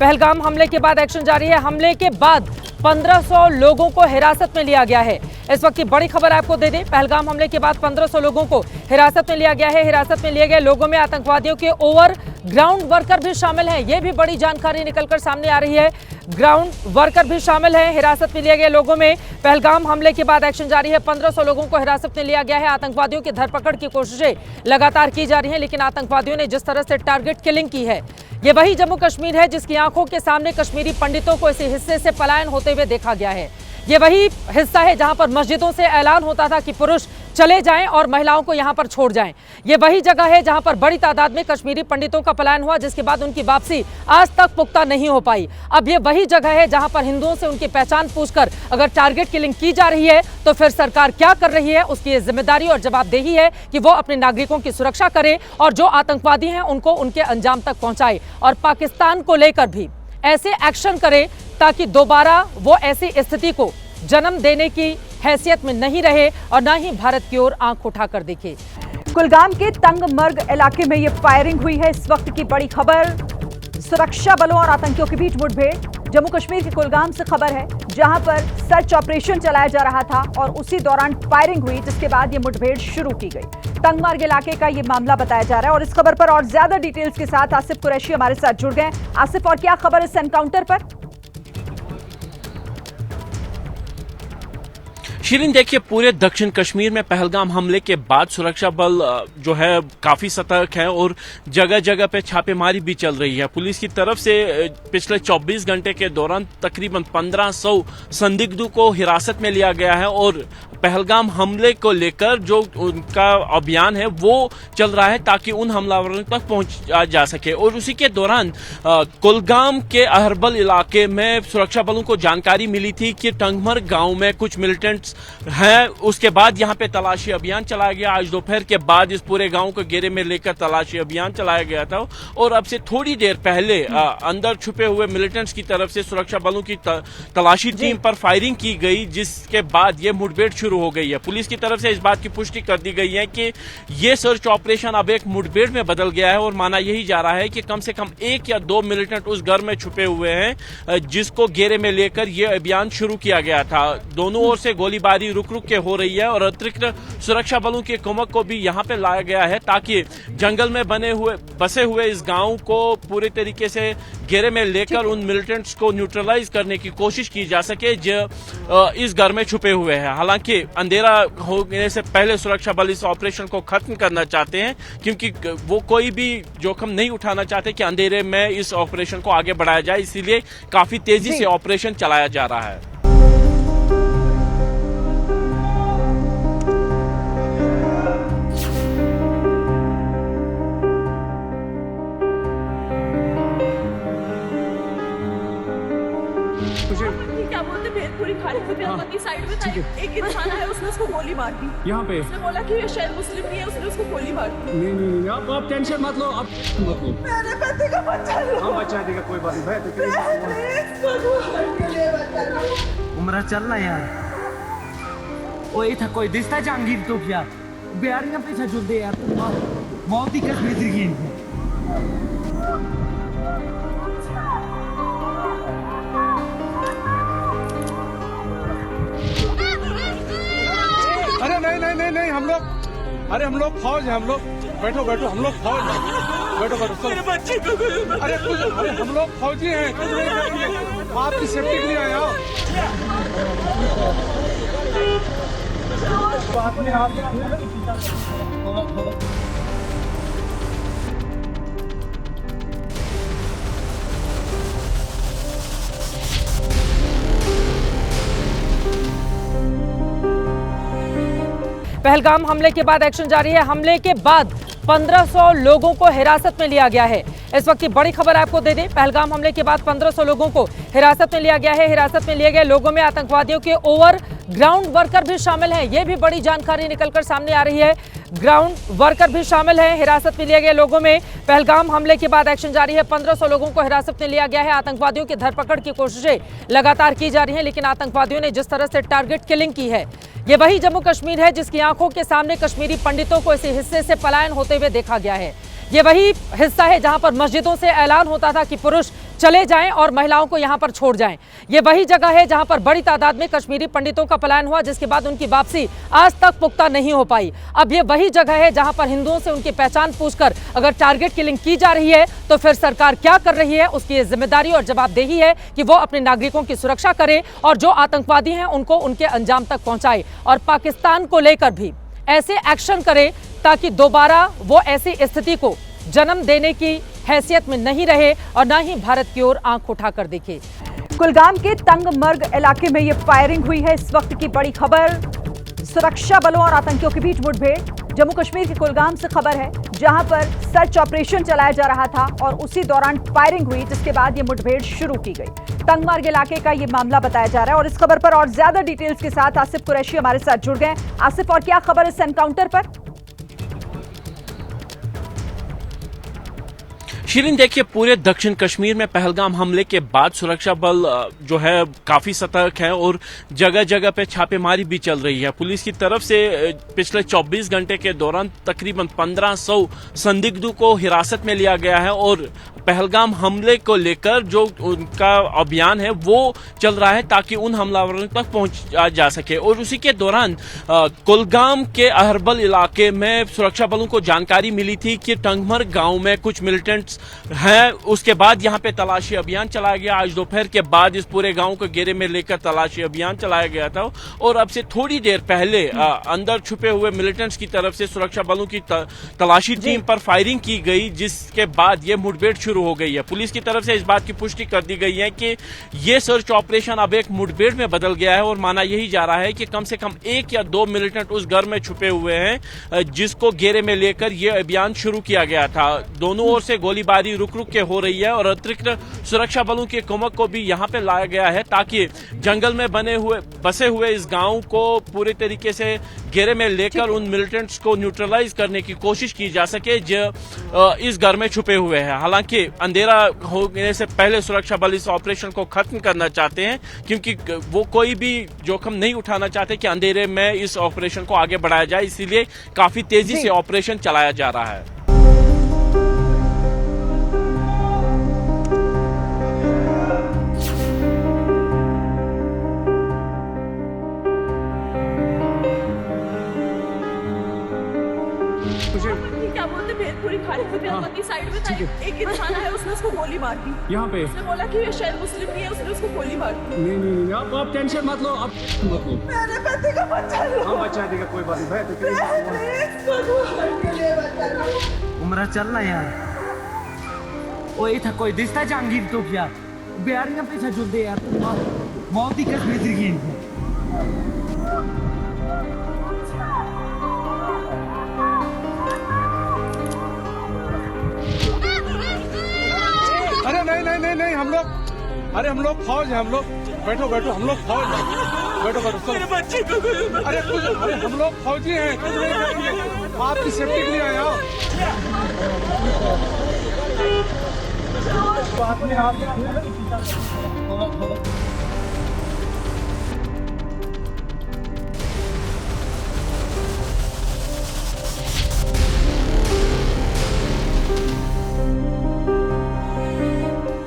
पहलगाम हमले के बाद एक्शन जारी है। हमले के बाद 1500 लोगों को हिरासत में लिया गया है। इस वक्त की बड़ी खबर आपको दे दें, पहलगाम हमले के बाद 1500 लोगों को हिरासत में लिया गया है। हिरासत में लिए गए लोगों में आतंकवादियों के ओवर ग्राउंड वर्कर भी शामिल हैं। यह भी बड़ी जानकारी निकलकर सामने आ रही है। ग्राउंड वर्कर भी शामिल हैं हिरासत में लिए गए लोगों में। पहलगाम हमले के बाद एक्शन जारी है। 1500 लोगों को हिरासत में लिया गया है। आतंकवादियों की धरपकड़ की कोशिशें लगातार की जा रही हैं, लेकिन आतंकवादियों ने जिस तरह से टारगेट किलिंग की है, ये वही जम्मू कश्मीर है जिसकी आंखों के सामने कश्मीरी पंडितों को इसी हिस्से से पलायन होते हुए देखा गया है। ये वही हिस्सा है जहां पर मस्जिदों से ऐलान होता था कि पुरुष चले जाएं और महिलाओं को यहां पर छोड़ जाएं। ये वही जगह है जहां पर बड़ी तादाद में कश्मीरी पंडितों का पलायन हुआ, जिसके बाद उनकी वापसी आज तक पुख्ता नहीं हो पाई। अब ये वही जगह है जहां पर हिंदुओं से उनकी पहचान पूछकर अगर टारगेट किलिंग की जा रही है तो फिर सरकार क्या कर रही है, उसकी ये जिम्मेदारी और जवाबदेही है कि वो अपने नागरिकों की सुरक्षा करे और जो आतंकवादी हैं उनको उनके अंजाम तक पहुंचाए और पाकिस्तान को लेकर भी ऐसे एक्शन करे ताकि दोबारा वो ऐसी स्थिति को जन्म देने की हैसियत में नहीं रहे और न ही भारत की ओर आंख उठाकर देखे। कुलगाम के तंगमर्ग इलाके में ये फायरिंग हुई है। इस वक्त की बड़ी खबर, सुरक्षा बलों और आतंकियों के बीच मुठभेड़। जम्मू कश्मीर के कुलगाम से खबर है, जहां पर सर्च ऑपरेशन चलाया जा रहा था और उसी दौरान फायरिंग हुई, जिसके बाद ये मुठभेड़ शुरू की गई। तंगमर्ग इलाके का ये मामला बताया जा रहा है और इस खबर पर और ज्यादा डिटेल्स के साथ आसिफ कुरैशी हमारे साथ जुड़ गए। आसिफ, और क्या खबर इस एनकाउंटर पर? शिरीन, देखिए, पूरे दक्षिण कश्मीर में पहलगाम हमले के बाद सुरक्षा बल जो है काफी सतर्क है और जगह जगह पे छापेमारी भी चल रही है। पुलिस की तरफ से पिछले 24 घंटे के दौरान तकरीबन 1500 संदिग्धों को हिरासत में लिया गया है और पहलगाम हमले को लेकर जो उनका अभियान है वो चल रहा है ताकि उन हमलावरों तक पहुंचा जा सके। और उसी के दौरान कुलगाम के अहरबल इलाके में सुरक्षा बलों को जानकारी मिली थी कि टंगमर्ग गांव में कुछ मिलिटेंट्स हैं। उसके बाद यहां पे तलाशी अभियान चलाया गया। आज दोपहर के बाद इस पूरे गांव को घेरे में लेकर तलाशी अभियान चलाया गया था और अब से थोड़ी देर पहले अंदर छुपे हुए मिलिटेंट्स की तरफ से सुरक्षा बलों की तलाशी टीम पर फायरिंग की गई, जिसके बाद ये मुठभेड़ शुरू हो गई है। पुलिस की तरफ से इस बात की पुष्टि कर दी गई है कि ये सर्च ऑपरेशन अब एक मुठभेड़ में बदल गया है और माना यही जा रहा है कि कम से कम 1 या 2 मिलिटेंट उस घर में छुपे हुए हैं जिसको घेरे में लेकर यह अभियान शुरू किया गया था। दोनों ओर से गोलीबारी रुक रुक के हो रही है और अतिरिक्त सुरक्षा बलों की कुमक को भी यहाँ पे लाया गया है ताकि जंगल में बसे हुए इस गांव को पूरे तरीके से घेरे में लेकर उन मिलिटेंट्स को न्यूट्रलाइज करने की कोशिश की जा सके जो इस घर में छुपे हुए हैं। हालांकि अंधेरा होने से पहले सुरक्षा बल इस ऑपरेशन को खत्म करना चाहते हैं क्योंकि वो कोई भी जोखिम नहीं उठाना चाहते कि अंधेरे में इस ऑपरेशन को आगे बढ़ाया जाए, इसीलिए काफी तेजी से ऑपरेशन चलाया जा रहा है। क्या बोलते भेदपुरी खाड़ी की साइड में था, एक इंसान है, उसने उसको गोली मार दी। यहाँ पे उसने बोला कि ये शायद मुस्लिम नहीं है, उसने उसको गोली मार दी। नहीं, आप टेंशन मत लो, आप मत लो। मेरे पति का बच्चा लो। हम बच्चा देगा, कोई बात नहीं। उमरा चलना यार, ओए था कोई दिसता जहांगीर तो क्या बिहारियां पीछे जुड़े यार, बहुत ही कश्मीरी की। अरे नहीं, हम लोग फौज है, हम लोग बैठो, हम लोग फौज है, बैठो। मेरे बच्चे को अरे हम लोग फौजी हैं, कुछ नहीं करेंगे, आपकी सेफ्टी के लिए आया हो। पहलगाम हमले के बाद एक्शन जारी है। हमले के बाद 1500 लोगों को हिरासत में लिया गया है। इस वक्त की बड़ी खबर आपको दे दें, पहलगाम हमले के बाद 1500 लोगों को हिरासत में लिया गया है। हिरासत में लिए गए लोगों में आतंकवादियों के ओवर ग्राउंड वर्कर भी शामिल हैं। यह भी बड़ी जानकारी निकलकर सामने आ रही है। ग्राउंड वर्कर भी शामिल हैं हिरासत में लिए गए लोगों में। पहलगाम हमले के बाद एक्शन जारी है। 1500 लोगों को हिरासत में लिया गया है। आतंकवादियों की धरपकड़ की कोशिशें लगातार की जा रही हैं, लेकिन आतंकवादियों ने जिस तरह से टारगेट किलिंग की है, ये वही जम्मू कश्मीर है जिसकी आंखों के सामने कश्मीरी पंडितों को इसी हिस्से से पलायन होते हुए देखा गया है। ये वही हिस्सा है जहां पर मस्जिदों से ऐलान होता था कि पुरुष चले जाएं और महिलाओं को यहां पर छोड़ जाएं। ये वही जगह है जहां पर बड़ी तादाद में कश्मीरी पंडितों का पलायन हुआ, जिसके बाद उनकी वापसी आज तक पुख्ता नहीं हो पाई। अब ये वही जगह है जहां पर हिंदुओं से उनकी पहचान पूछकर अगर टारगेट किलिंग की जा रही है तो फिर सरकार क्या कर रही है, उसकी ये जिम्मेदारी और जवाबदेही है कि वो अपने नागरिकों की सुरक्षा करे और जो आतंकवादी हैं उनको उनके अंजाम तक पहुंचाए और पाकिस्तान को लेकर भी ऐसे एक्शन करे ताकि दोबारा वो ऐसी स्थिति को जन्म देने की हैसियत में नहीं रहे और न ही भारत की ओर आंख उठाकर देखे। कुलगाम के तंगमर्ग इलाके में ये फायरिंग हुई है। इस वक्त की बड़ी खबर, सुरक्षा बलों और आतंकियों के बीच मुठभेड़। जम्मू कश्मीर के कुलगाम से खबर है जहां पर सर्च ऑपरेशन चलाया जा रहा था और उसी दौरान फायरिंग हुई, जिसके बाद ये मुठभेड़ शुरू की गई। तंगमर्ग इलाके का ये मामला बताया जा रहा है और इस खबर पर और ज्यादा डिटेल्स के साथ आसिफ कुरैशी हमारे साथ जुड़ गए। आसिफ, और क्या खबर इस एनकाउंटर पर? शिरीन, देखिए, पूरे दक्षिण कश्मीर में पहलगाम हमले के बाद सुरक्षा बल जो है काफी सतर्क है और जगह जगह पे छापेमारी भी चल रही है। पुलिस की तरफ से पिछले 24 घंटे के दौरान तकरीबन 1500 संदिग्धों को हिरासत में लिया गया है और पहलगाम हमले को लेकर जो उनका अभियान है वो चल रहा है ताकि उन हमलावरों तक पहुंचा जा सके। और उसी के दौरान कुलगाम के अहरबल इलाके में सुरक्षा बलों को जानकारी मिली थी कि तंगमर्ग गांव में कुछ मिलिटेंट्स हैं। उसके बाद यहां पे तलाशी अभियान चलाया गया। आज दोपहर के बाद इस पूरे गांव को घेरे में लेकर तलाशी अभियान चलाया गया था और अब से थोड़ी देर पहले अंदर छुपे हुए मिलिटेंट्स की तरफ से सुरक्षा बलों की तलाशी टीम पर फायरिंग की गई, जिसके बाद ये मुठभेड़ शुरू हो गई है। पुलिस की तरफ से इस बात की पुष्टि कर दी गई है कि ये सर्च ऑपरेशन अब एक मुठभेड़ में बदल गया है और माना यही जा रहा है कि कम से कम 1 या 2 मिलिटेंट उस घर में छुपे हुए हैं जिसको घेरे में लेकर यह अभियान शुरू किया गया था। दोनों ओर से गोलीबारी रुक रुक के हो रही है और अतिरिक्त सुरक्षा बलों की कुमक को भी यहां पे लाया गया है ताकि जंगल में बसे हुए इस गांव को पूरे तरीके से घेरे में लेकर उन मिलिटेंट्स को न्यूट्रलाइज करने की कोशिश की जा सके जो इस घर में छुपे हुए हैं। हालांकि अंधेरा होने से पहले सुरक्षा बल इस ऑपरेशन को खत्म करना चाहते हैं क्योंकि वो कोई भी जोखिम नहीं उठाना चाहते कि अंधेरे में इस ऑपरेशन को आगे बढ़ाया जाए, इसीलिए काफी तेजी से ऑपरेशन चलाया जा रहा है। क्या बोलते भेलपुरी खाने की साइड में था एक इंसान है, उसने उसको गोली मार दी। यहाँ पे उसने बोला कि ये शायद मुस्लिम नहीं है, उसने उसको गोली मार दी। नहीं आप टेंशन मत लो, आप मत लो। मेरे पति का बच्चा लो। हाँ, बचा देगा, कोई बात नहीं। उमरा चलना यार। ओ इथं कोई दिसता जहांगीर तो क्या बिहारियां पीछे जुड़ते यार, मौत ही कश्मीर की। अरे नहीं हम लोग फौज है, हम लोग बैठो हम लोग फौज है। बैठो मेरे बच्चे को अरे हम लोग फौजी हैं, कुछ नहीं करेंगे, आपकी सेफ्टी के लिए आए। आओ।